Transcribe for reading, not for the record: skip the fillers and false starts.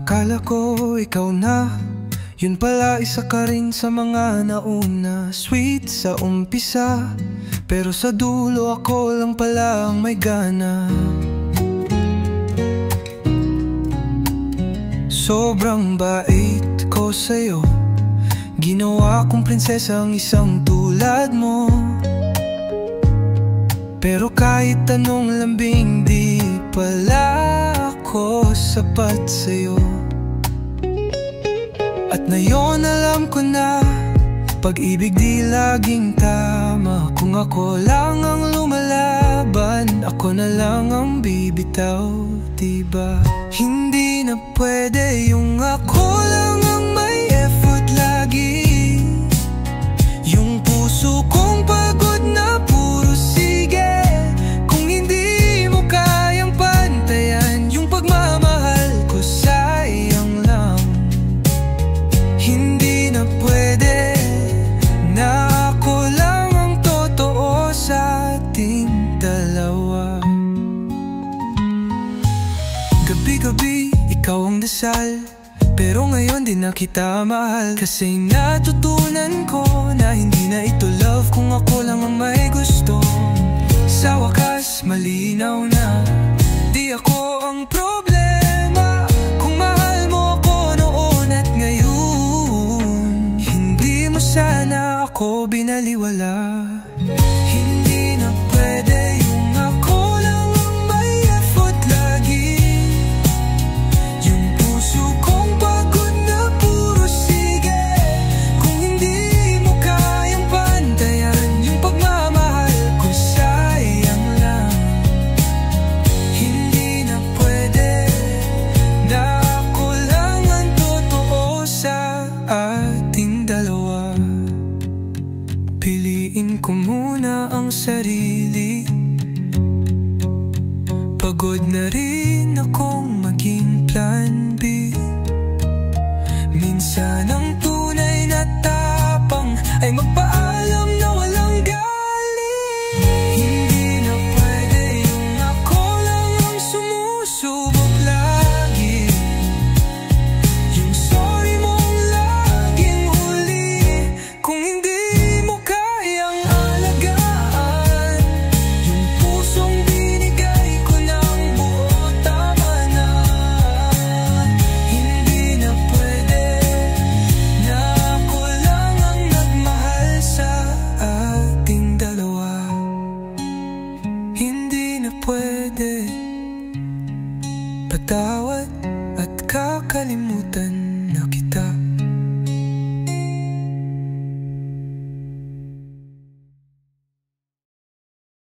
Akala ko ikaw na, yun pala isa ka rin sa mga nauna. Sweet sa umpisa, pero sa dulo ako lang pala ang may gana. Sobrang bait ko sa'yo, ginawa kong prinsesa ang isang tulad mo. Pero kahit anong lambing, di pala ako sapat sa'yo. At ngayon alam ko na, pag-ibig di laging tama. Kung ako lang ang lumalaban, ako na lang ang bibitaw, diba? Hindi na pwede yung ako lang ang may effort lagi. Yung puso kong pagod na puro sige. Kung hindi mo kayang pantayan, yung pagmamahal ko sayang lang. Hindi na pwede na ako lang ang totoo sa ating dalawa. Gabi-gabi, ikaw ang dasal, pero ngayon di na kita mahal. Kasi natutunan ko na hindi na ito love kung ako lang ang may gusto. Sa wakas, malinaw na di ako ang problema. Kung mahal mo ako noon at ngayon, hindi mo sana ako binaliwala. Hindi na pwede yung ako lang ang may effort lagi. Yung puso kong pagod na puro sige. Kung hindi mo kayang pantayan, yung pagmamahal ko sayang lang. Hindi na pwede na ako lang ang totoo sa ating dalawa. Piliin ko muna ang sarili. Pagod na rin akong maging plan B. Minsan ang tunay na tapang ay magpaalam na walang galing. Hindi na pwede yung ako lang ang sumusubok lagi. Yung sorry mong laging huli. Kung hindi mo kayang alagaan, yung pusong binigay ko ng buo, tama na. Hindi na pwede na ako lang ang nagmahal sa ating dalawa. Hindi na pwede patawad at kakalimutan.